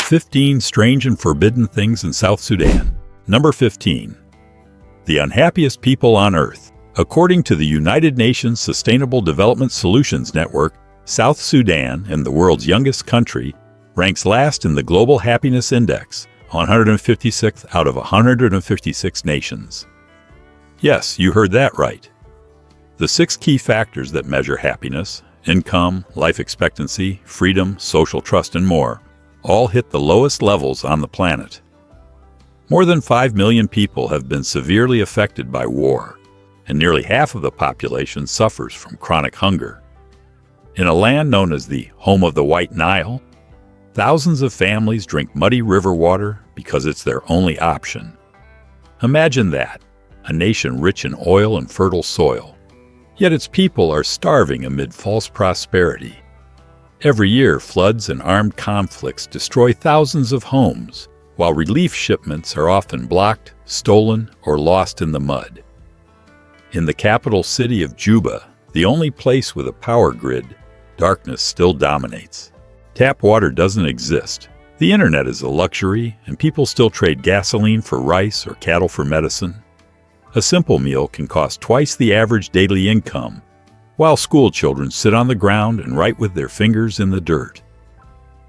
15 Strange and Forbidden Things in South Sudan. Number 15. The unhappiest people on Earth. According to the United Nations Sustainable Development Solutions Network, South Sudan, and the world's youngest country, ranks last in the Global Happiness Index, 156th out of 156 nations. Yes, you heard that right. The 6 key factors that measure happiness, income, life expectancy, freedom, social trust, and more, all hit the lowest levels on the planet. More than 5 million people have been severely affected by war, and nearly half of the population suffers from chronic hunger. In a land known as the home of the White Nile, thousands of families drink muddy river water because it's their only option. Imagine that, a nation rich in oil and fertile soil, yet its people are starving amid false prosperity. Every year, floods and armed conflicts destroy thousands of homes, while relief shipments are often blocked, stolen, or lost in the mud. In the capital city of Juba, the only place with a power grid, darkness still dominates. Tap water doesn't exist. The internet is a luxury, and people still trade gasoline for rice or cattle for medicine. A simple meal can cost twice the average daily income, while school children sit on the ground and write with their fingers in the dirt.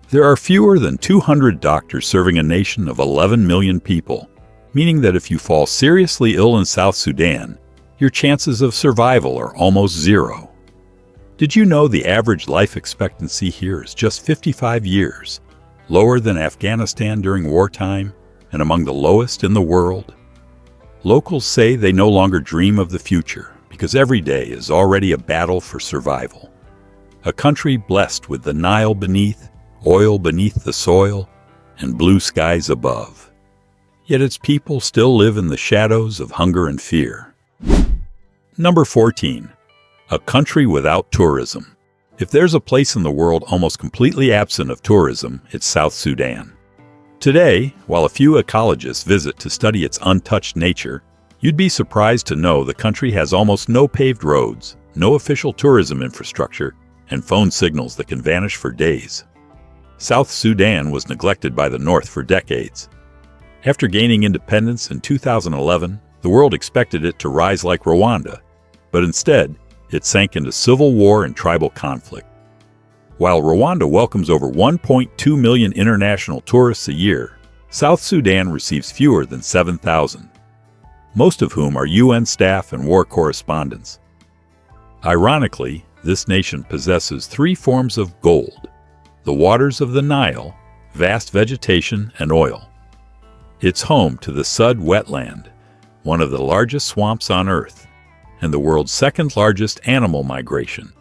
There are fewer than 200 doctors serving a nation of 11 million people, meaning that if you fall seriously ill in South Sudan, your chances of survival are almost zero. Did you know the average life expectancy here is just 55 years, lower than Afghanistan during wartime and among the lowest in the world? Locals say they no longer dream of the future because every day is already a battle for survival. A country blessed with the Nile beneath, oil beneath the soil, and blue skies above. Yet its people still live in the shadows of hunger and fear. Number 14. A country without tourism. If there's a place in the world almost completely absent of tourism, it's South Sudan. Today, while a few ecologists visit to study its untouched nature, you'd be surprised to know the country has almost no paved roads, no official tourism infrastructure, and phone signals that can vanish for days. South Sudan was neglected by the North for decades. After gaining independence in 2011, the world expected it to rise like Rwanda, but instead, it sank into civil war and tribal conflict. While Rwanda welcomes over 1.2 million international tourists a year, South Sudan receives fewer than 7,000, most of whom are UN staff and war correspondents. Ironically, this nation possesses 3 forms of gold: the waters of the Nile, vast vegetation, and oil. It's home to the Sud wetland, one of the largest swamps on Earth, and the world's second-largest animal migration,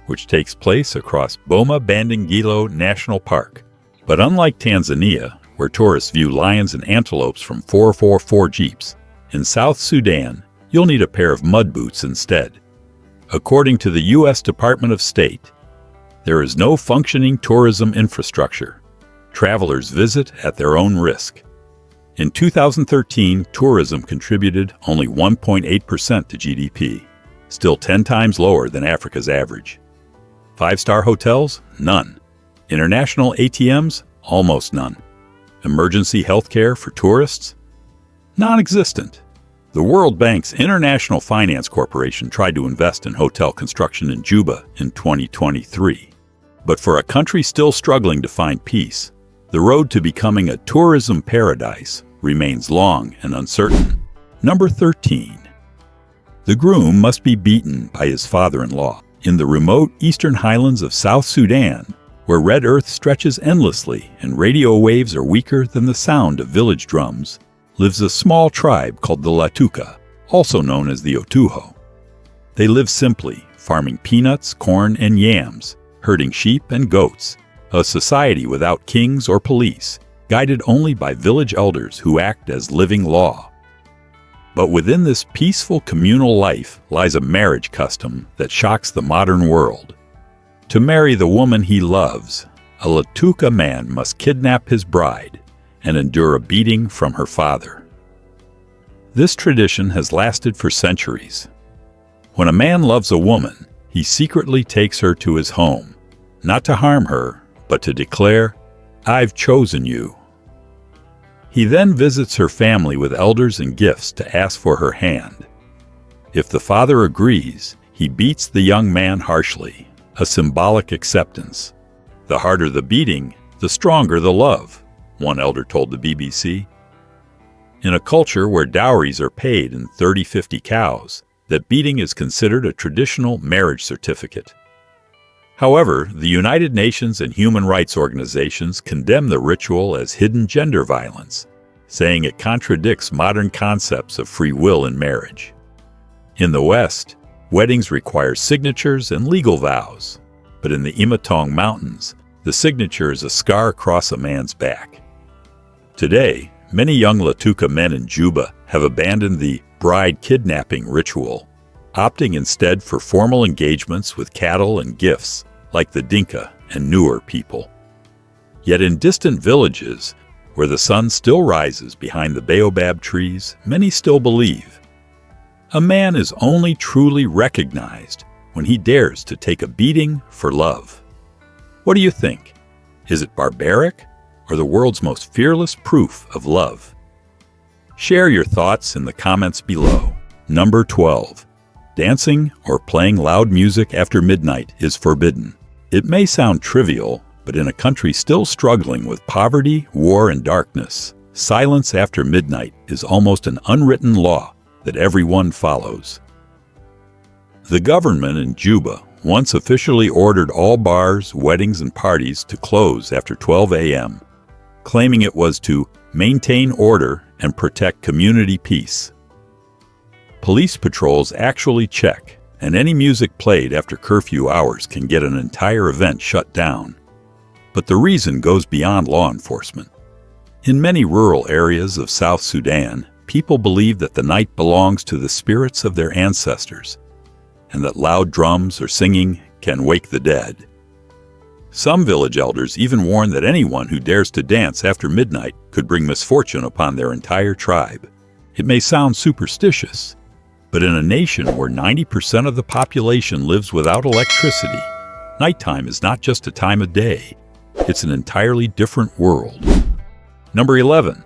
which takes place across Boma-Bandingilo National Park. But unlike Tanzania, where tourists view lions and antelopes from 4x4 jeeps, in South Sudan, you'll need a pair of mud boots instead. According to the U.S. Department of State, there is no functioning tourism infrastructure. Travelers visit at their own risk. In 2013, tourism contributed only 1.8% to GDP, still 10 times lower than Africa's average. 5-star hotels? None. International ATMs? Almost none. Emergency health care for tourists? Non-existent. The World Bank's International Finance Corporation tried to invest in hotel construction in Juba in 2023. But for a country still struggling to find peace, the road to becoming a tourism paradise remains long and uncertain. Number 13. The groom must be beaten by his father-in-law. In the remote eastern highlands of South Sudan, where red earth stretches endlessly and radio waves are weaker than the sound of village drums, lives a small tribe called the Latuka, also known as the Otuho. They live simply, farming peanuts, corn, and yams, herding sheep and goats, a society without kings or police, guided only by village elders who act as living law. But within this peaceful communal life lies a marriage custom that shocks the modern world. To marry the woman he loves, a Latuka man must kidnap his bride and endure a beating from her father. This tradition has lasted for centuries. When a man loves a woman, he secretly takes her to his home, not to harm her, but to declare, I've chosen you." He then visits her family with elders and gifts to ask for her hand. If the father agrees, he beats the young man harshly, a symbolic acceptance. "The harder the beating, the stronger the love," one elder told the BBC. In a culture where dowries are paid in 30-50 cows, that beating is considered a traditional marriage certificate. However, the United Nations and human rights organizations condemn the ritual as hidden gender violence, saying it contradicts modern concepts of free will in marriage. In the West, weddings require signatures and legal vows, but in the Imatong Mountains, the signature is a scar across a man's back. Today, many young Latuka men in Juba have abandoned the bride kidnapping ritual, opting instead for formal engagements with cattle and gifts, like the Dinka and Nuer people. Yet in distant villages, where the sun still rises behind the baobab trees, many still believe a man is only truly recognized when he dares to take a beating for love. What do you think? Is it barbaric or the world's most fearless proof of love? Share your thoughts in the comments below. Number 12. Dancing or playing loud music after midnight is forbidden. It may sound trivial, but in a country still struggling with poverty, war, and darkness, silence after midnight is almost an unwritten law that everyone follows. The government in Juba once officially ordered all bars, weddings, and parties to close after 12 a.m., claiming it was to maintain order and protect community peace. Police patrols actually check, and any music played after curfew hours can get an entire event shut down. But the reason goes beyond law enforcement. In many rural areas of South Sudan, people believe that the night belongs to the spirits of their ancestors, and that loud drums or singing can wake the dead. Some village elders even warn that anyone who dares to dance after midnight could bring misfortune upon their entire tribe. It may sound superstitious, but in a nation where 90% of the population lives without electricity, nighttime is not just a time of day, it's an entirely different world. Number 11.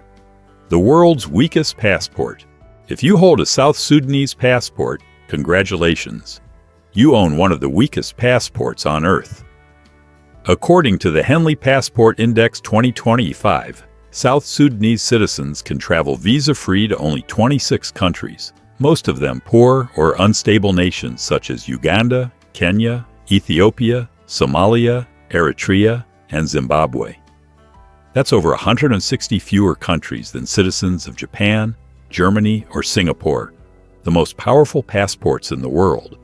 The world's weakest passport. If you hold a South Sudanese passport, congratulations. You own one of the weakest passports on Earth. According to the Henley Passport Index 2025, South Sudanese citizens can travel visa-free to only 26 countries, most of them poor or unstable nations such as Uganda, Kenya, Ethiopia, Somalia, Eritrea, and Zimbabwe. That's over 160 fewer countries than citizens of Japan, Germany, or Singapore, the most powerful passports in the world.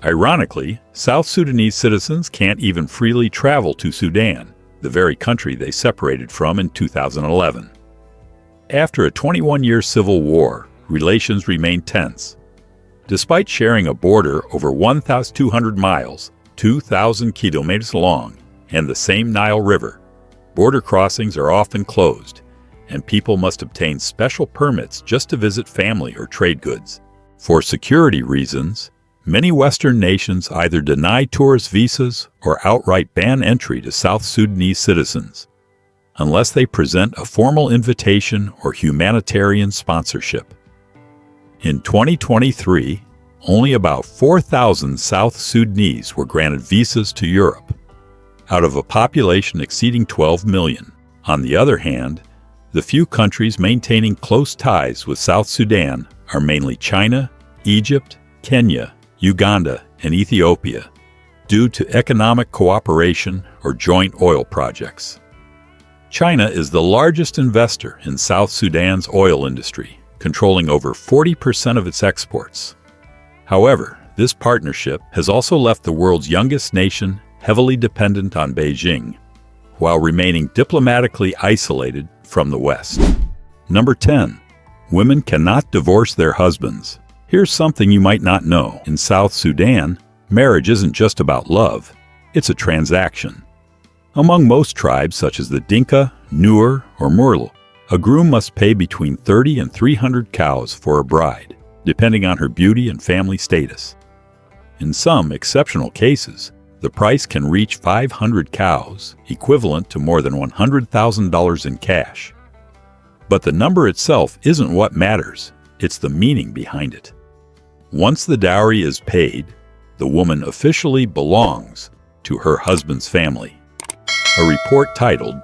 Ironically, South Sudanese citizens can't even freely travel to Sudan, the very country they separated from in 2011. After a 21-year civil war, relations remain tense. Despite sharing a border over 1,200 miles, 2,000 kilometers long, and the same Nile River, border crossings are often closed, and people must obtain special permits just to visit family or trade goods. For security reasons, many Western nations either deny tourist visas or outright ban entry to South Sudanese citizens, unless they present a formal invitation or humanitarian sponsorship. In 2023, only about 4,000 South Sudanese were granted visas to Europe, out of a population exceeding 12 million. On the other hand, the few countries maintaining close ties with South Sudan are mainly China, Egypt, Kenya, Uganda, and Ethiopia, due to economic cooperation or joint oil projects. China is the largest investor in South Sudan's oil industry, controlling over 40% of its exports. However, this partnership has also left the world's youngest nation heavily dependent on Beijing, while remaining diplomatically isolated from the West. Number 10. Women cannot divorce their husbands. Here's something you might not know. In South Sudan, marriage isn't just about love, it's a transaction. Among most tribes, such as the Dinka, Nuer, or Murle, a groom must pay between 30 and 300 cows for a bride, depending on her beauty and family status. In some exceptional cases, The price can reach 500 cows, equivalent to more than $100,000 in cash. But the number itself isn't what matters, it's the meaning behind it. Once the dowry is paid, the woman officially belongs to her husband's family. A report titled,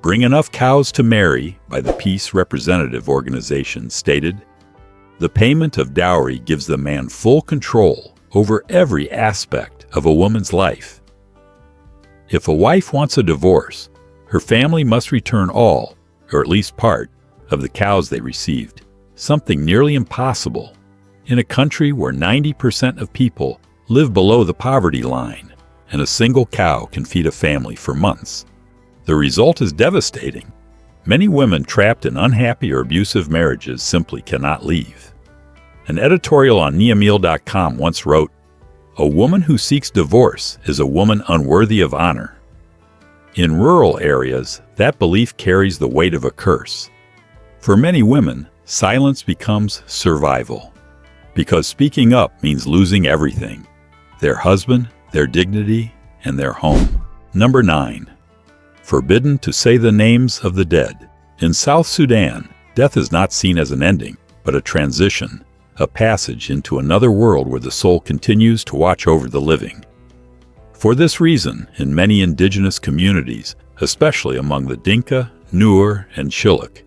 "Bring Enough Cows to Marry" by the Peace Representative Organization stated, "The payment of dowry gives the man full control over every aspect of a woman's life. If a wife wants a divorce, her family must return all, or at least part, of the cows they received, something nearly impossible in a country where 90% of people live below the poverty line, and a single cow can feed a family for months. The result is devastating. Many women trapped in unhappy or abusive marriages simply cannot leave." An editorial on Neamil.com once wrote, "A woman who seeks divorce is a woman unworthy of honor." In rural areas, that belief carries the weight of a curse. For many women, silence becomes survival, because speaking up means losing everything: their husband, their dignity, and their home. Number 9. Forbidden to say the names of the dead. In South Sudan, death is not seen as an ending, but a transition, a passage into another world where the soul continues to watch over the living. For this reason, in many indigenous communities, especially among the Dinka, Nuer, and Shilluk,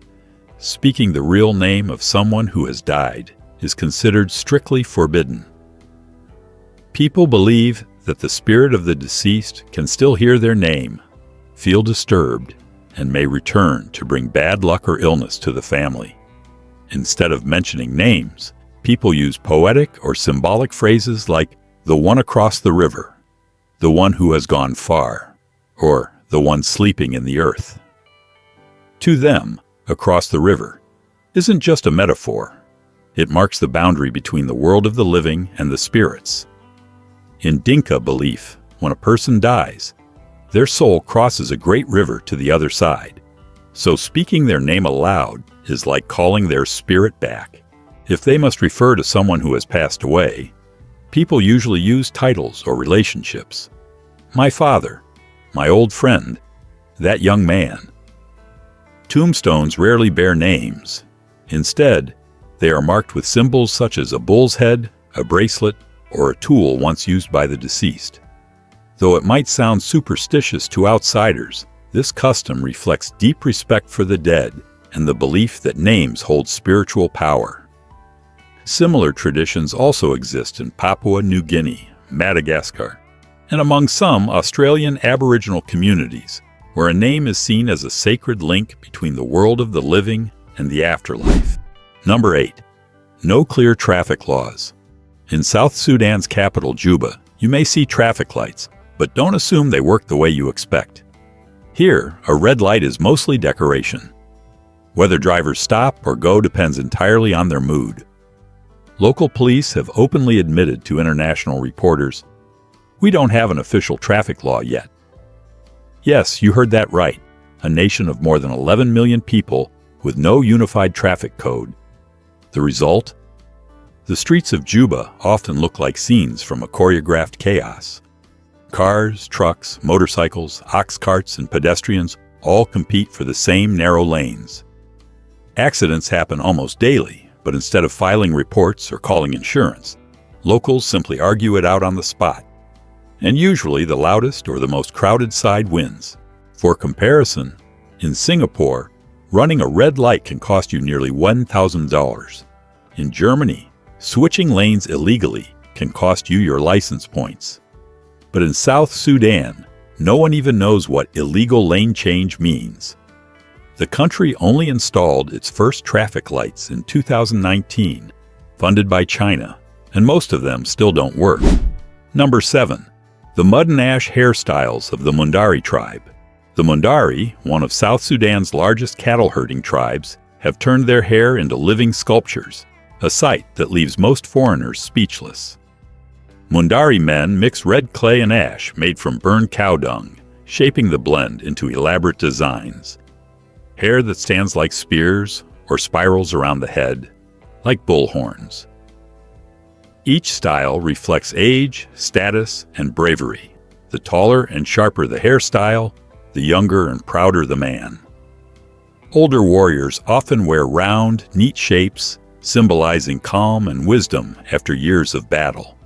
speaking the real name of someone who has died is considered strictly forbidden. People believe that the spirit of the deceased can still hear their name, feel disturbed, and may return to bring bad luck or illness to the family. Instead of mentioning names, people use poetic or symbolic phrases like "the one across the river," "the one who has gone far," or "the one sleeping in the earth." To them, across the river isn't just a metaphor. It marks the boundary between the world of the living and the spirits. In Dinka belief, when a person dies, their soul crosses a great river to the other side. So speaking their name aloud is like calling their spirit back. If they must refer to someone who has passed away, people usually use titles or relationships. My father, my old friend, that young man. Tombstones rarely bear names. Instead, they are marked with symbols such as a bull's head, a bracelet, or a tool once used by the deceased. Though it might sound superstitious to outsiders, this custom reflects deep respect for the dead and the belief that names hold spiritual power. Similar traditions also exist in Papua New Guinea, Madagascar, and among some Australian Aboriginal communities, where a name is seen as a sacred link between the world of the living and the afterlife. Number 8. No clear traffic laws. In South Sudan's capital, Juba, you may see traffic lights, but don't assume they work the way you expect. Here, a red light is mostly decoration. Whether drivers stop or go depends entirely on their mood. Local police have openly admitted to international reporters, "We don't have an official traffic law yet." Yes, you heard that right. A nation of more than 11 million people with no unified traffic code. The result? The streets of Juba often look like scenes from a choreographed chaos. Cars, trucks, motorcycles, ox carts, and pedestrians all compete for the same narrow lanes. Accidents happen almost daily, but instead of filing reports or calling insurance, locals simply argue it out on the spot. And usually the loudest or the most crowded side wins. For comparison, in Singapore, running a red light can cost you nearly $1,000. In Germany, switching lanes illegally can cost you your license points. But in South Sudan, no one even knows what illegal lane change means. The country only installed its first traffic lights in 2019, funded by China, and most of them still don't work. Number 7. The mud and ash hairstyles of the Mundari tribe. The Mundari, one of South Sudan's largest cattle herding tribes, have turned their hair into living sculptures, a sight that leaves most foreigners speechless. Mundari men mix red clay and ash made from burned cow dung, shaping the blend into elaborate designs. Hair that stands like spears or spirals around the head, like bull horns. Each style reflects age, status, and bravery. The taller and sharper the hairstyle, the younger and prouder the man. Older warriors often wear round, neat shapes, symbolizing calm and wisdom after years of battle.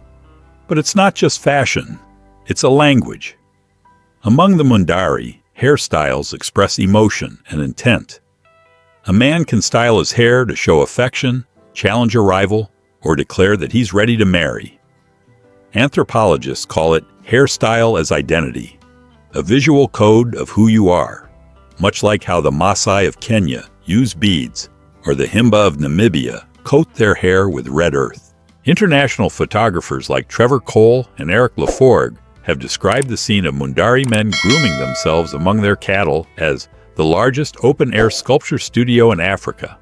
But it's not just fashion, it's a language. Among the Mundari, hairstyles express emotion and intent. A man can style his hair to show affection, challenge a rival, or declare that he's ready to marry. Anthropologists call it hairstyle as identity, a visual code of who you are, much like how the Maasai of Kenya use beads or the Himba of Namibia coat their hair with red earth. International photographers like Trevor Cole and Eric Laforgue have described the scene of Mundari men grooming themselves among their cattle as the largest open-air sculpture studio in Africa.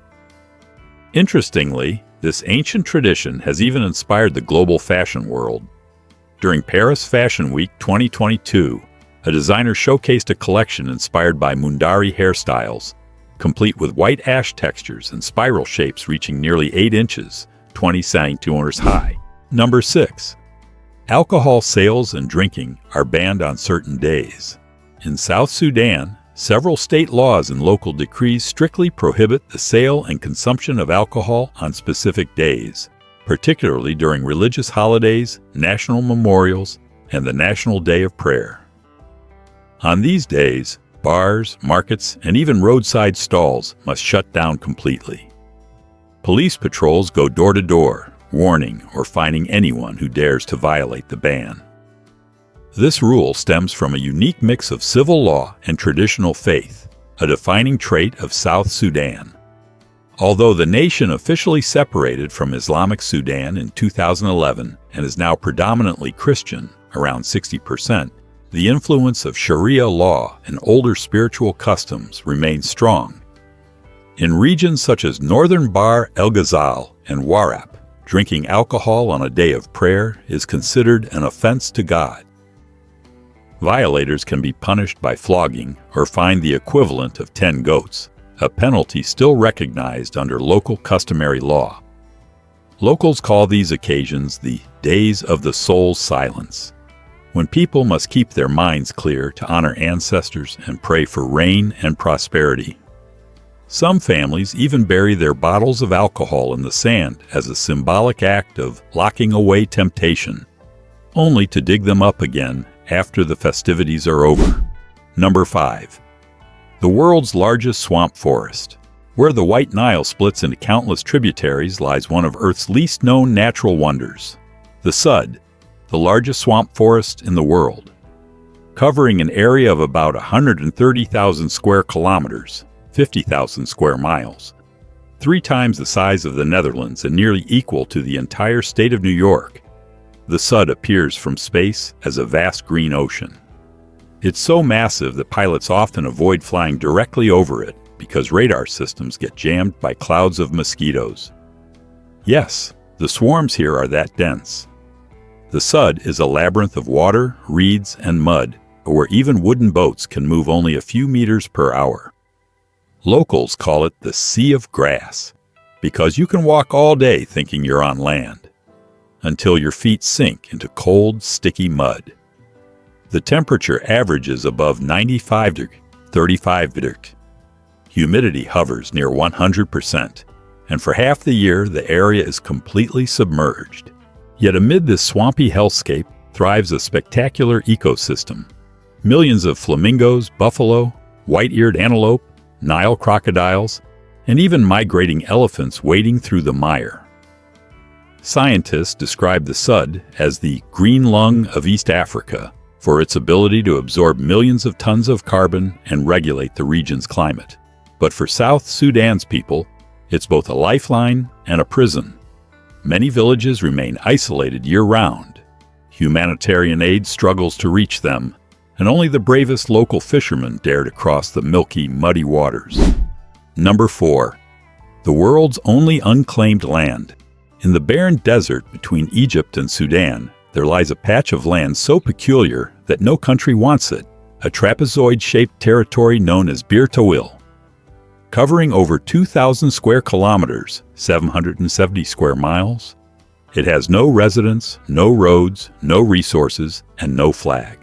Interestingly, this ancient tradition has even inspired the global fashion world. During Paris Fashion Week 2022, a designer showcased a collection inspired by Mundari hairstyles, complete with white ash textures and spiral shapes reaching nearly 8 inches, 20 centimeters high. Number 6. Alcohol sales and drinking are banned on certain days. In South Sudan, several state laws and local decrees strictly prohibit the sale and consumption of alcohol on specific days, particularly during religious holidays, national memorials, and the National Day of Prayer. On these days, bars, markets, and even roadside stalls must shut down completely. Police patrols go door to door, warning or fining anyone who dares to violate the ban. This rule stems from a unique mix of civil law and traditional faith, a defining trait of South Sudan. Although the nation officially separated from Islamic Sudan in 2011 and is now predominantly Christian, around 60%, the influence of Sharia law and older spiritual customs remains strong. In regions such as northern Bahr el Ghazal and Warrap, drinking alcohol on a day of prayer is considered an offense to God. Violators can be punished by flogging or fined the equivalent of 10 goats, a penalty still recognized under local customary law. Locals call these occasions the Days of the Soul's Silence, when people must keep their minds clear to honor ancestors and pray for rain and prosperity. Some families even bury their bottles of alcohol in the sand as a symbolic act of locking away temptation, only to dig them up again after the festivities are over. Number 5. The world's largest swamp forest. Where the White Nile splits into countless tributaries lies one of Earth's least known natural wonders, the Sud, the largest swamp forest in the world. Covering an area of about 130,000 square kilometers, 50,000 square miles, 3 times the size of the Netherlands and nearly equal to the entire state of New York, the Sud appears from space as a vast green ocean. It's so massive that pilots often avoid flying directly over it because radar systems get jammed by clouds of mosquitoes. Yes, the swarms here are that dense. The Sud is a labyrinth of water, reeds, and mud, where even wooden boats can move only a few meters per hour. Locals call it the Sea of Grass, because you can walk all day thinking you're on land, until your feet sink into cold, sticky mud. The temperature averages above 95 degrees, 35 degrees. Humidity hovers near 100%, and for half the year the area is completely submerged. Yet amid this swampy hellscape thrives a spectacular ecosystem. Millions of flamingos, buffalo, white-eared antelope, Nile crocodiles, and even migrating elephants wading through the mire. Scientists describe the Sud as the green lung of East Africa for its ability to absorb millions of tons of carbon and regulate the region's climate. But for South Sudan's people, it's both a lifeline and a prison. Many villages remain isolated year-round. Humanitarian aid struggles to reach them, and only the bravest local fishermen dare to cross the milky, muddy waters. Number 4. The world's only unclaimed land. In the barren desert between Egypt and Sudan, there lies a patch of land so peculiar that no country wants it, a trapezoid-shaped territory known as Bir Tawil. Covering over 2,000 square kilometers, 770 square miles, it has no residents, no roads, no resources, and no flag.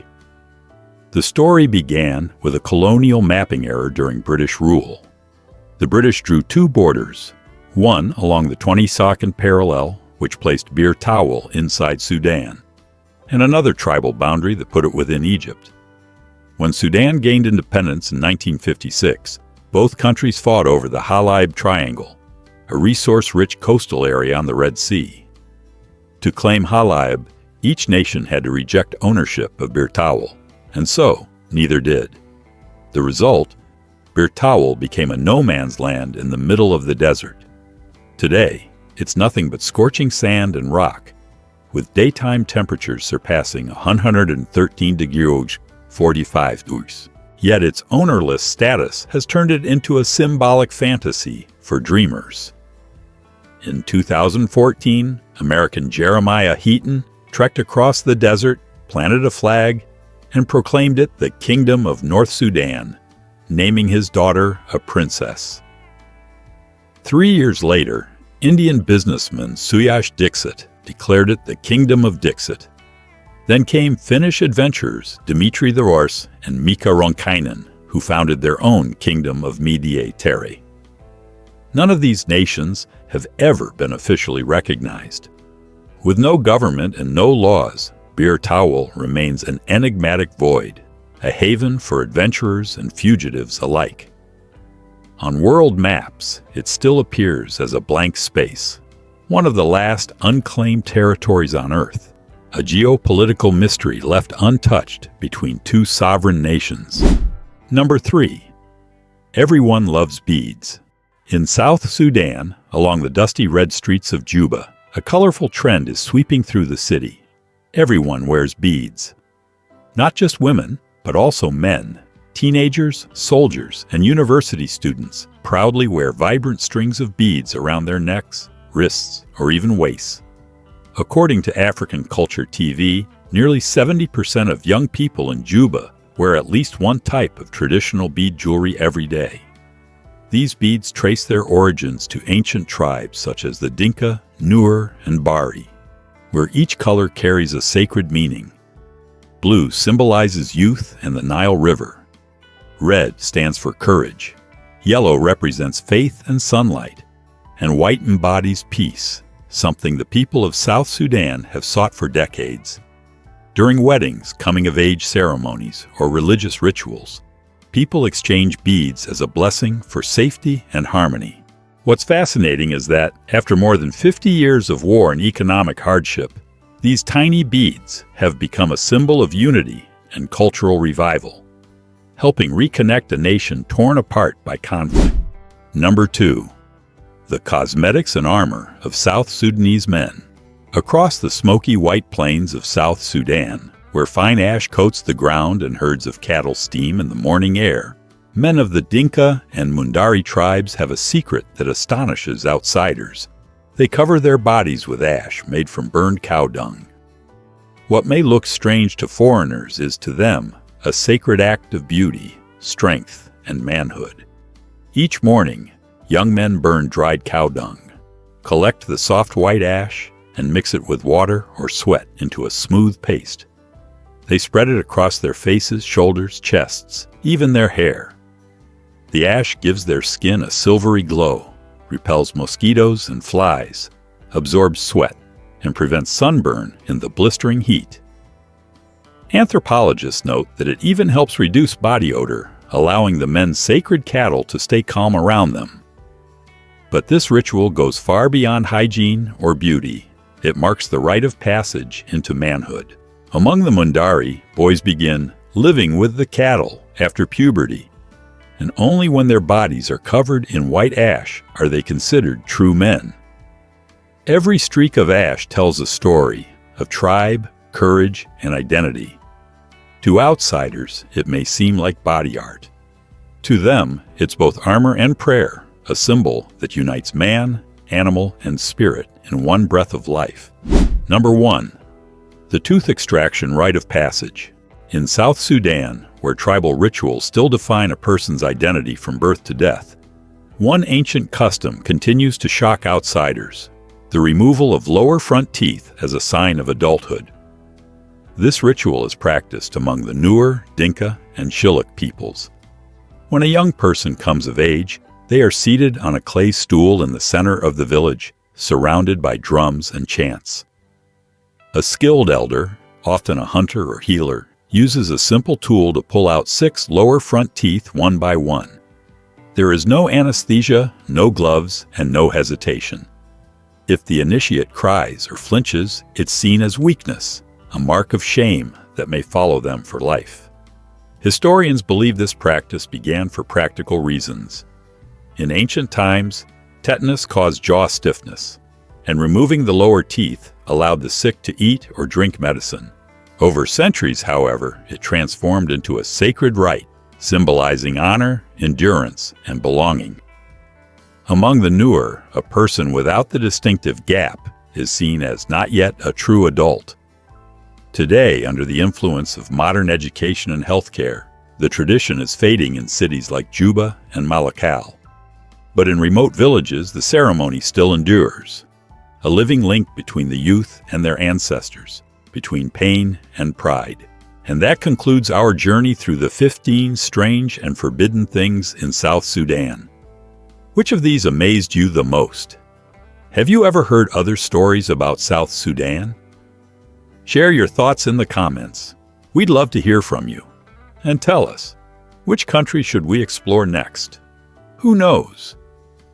The story began with a colonial mapping error during British rule. The British drew two borders, one along the 22nd parallel, which placed Bir Tawal inside Sudan, and another tribal boundary that put it within Egypt. When Sudan gained independence in 1956, both countries fought over the Halib Triangle, a resource-rich coastal area on the Red Sea. To claim Halib, each nation had to reject ownership of Bir Tawal, and so neither did. The result, Bir Tawal became a no-man's land in the middle of the desert. Today, it's nothing but scorching sand and rock, with daytime temperatures surpassing 113 degrees 45 degrees. Yet its ownerless status has turned it into a symbolic fantasy for dreamers. In 2014, American Jeremiah Heaton trekked across the desert, planted a flag, and proclaimed it the Kingdom of North Sudan, naming his daughter a princess. 3 years later, Indian businessman Suyash Dixit declared it the Kingdom of Dixit. Then came Finnish adventurers Dmitri the Rors and Mika Ronkainen, who founded their own Kingdom of Mediatere. None of these nations have ever been officially recognized. With no government and no laws, Bir Tawal remains an enigmatic void, a haven for adventurers and fugitives alike. On world maps, it still appears as a blank space, one of the last unclaimed territories on Earth, a geopolitical mystery left untouched between two sovereign nations. Number 3. Everyone loves beads. In South Sudan, along the dusty red streets of Juba, a colorful trend is sweeping through the city. Everyone wears beads. Not just women, but also men. Teenagers, soldiers, and university students proudly wear vibrant strings of beads around their necks, wrists, or even waists. According to African Culture TV, nearly 70% of young people in Juba wear at least one type of traditional bead jewelry every day. These beads trace their origins to ancient tribes such as the Dinka, Nuer, and Bari, where each color carries a sacred meaning. Blue symbolizes youth and the Nile River. Red stands for courage. Yellow represents faith and sunlight. And white embodies peace, something the people of South Sudan have sought for decades. During weddings, coming-of-age ceremonies, or religious rituals, people exchange beads as a blessing for safety and harmony. What's fascinating is that, after more than 50 years of war and economic hardship, these tiny beads have become a symbol of unity and cultural revival, helping reconnect a nation torn apart by conflict. Number 2. The cosmetics and armor of South Sudanese men. Across the smoky white plains of South Sudan, where fine ash coats the ground and herds of cattle steam in the morning air, men of the Dinka and Mundari tribes have a secret that astonishes outsiders. They cover their bodies with ash made from burned cow dung. What may look strange to foreigners is to them a sacred act of beauty, strength, and manhood. Each morning, young men burn dried cow dung, collect the soft white ash, and mix it with water or sweat into a smooth paste. They spread it across their faces, shoulders, chests, even their hair. The ash gives their skin a silvery glow, repels mosquitoes and flies, absorbs sweat, and prevents sunburn in the blistering heat. Anthropologists note that it even helps reduce body odor, allowing the men's sacred cattle to stay calm around them. But this ritual goes far beyond hygiene or beauty. It marks the rite of passage into manhood. Among the Mundari, boys begin living with the cattle after puberty, and only when their bodies are covered in white ash are they considered true men. Every streak of ash tells a story of tribe, courage, and identity. To outsiders, it may seem like body art. To them, it's both armor and prayer, a symbol that unites man, animal, and spirit in one breath of life. Number 1. The tooth extraction rite of passage. In South Sudan, where tribal rituals still define a person's identity from birth to death, one ancient custom continues to shock outsiders: the removal of lower front teeth as a sign of adulthood. This ritual is practiced among the Nuer, Dinka, and Shilluk peoples. When a young person comes of age, they are seated on a clay stool in the center of the village, surrounded by drums and chants. A skilled elder, often a hunter or healer, uses a simple tool to pull out 6 lower front teeth one by one. There is no anesthesia, no gloves, and no hesitation. If the initiate cries or flinches, it's seen as weakness, a mark of shame that may follow them for life. Historians believe this practice began for practical reasons. In ancient times, tetanus caused jaw stiffness, and removing the lower teeth allowed the sick to eat or drink medicine. Over centuries, however, it transformed into a sacred rite, symbolizing honor, endurance, and belonging. Among the Nuer, a person without the distinctive gap is seen as not yet a true adult. Today, under the influence of modern education and healthcare, the tradition is fading in cities like Juba and Malakal. But in remote villages, the ceremony still endures, a living link between the youth and their ancestors, between pain and pride. And that concludes our journey through the 15 strange and forbidden things in South Sudan. Which of these amazed you the most? Have you ever heard other stories about South Sudan? Share your thoughts in the comments. We'd love to hear from you. And tell us, which country should we explore next? Who knows?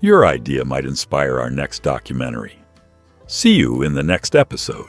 Your idea might inspire our next documentary. See you in the next episode.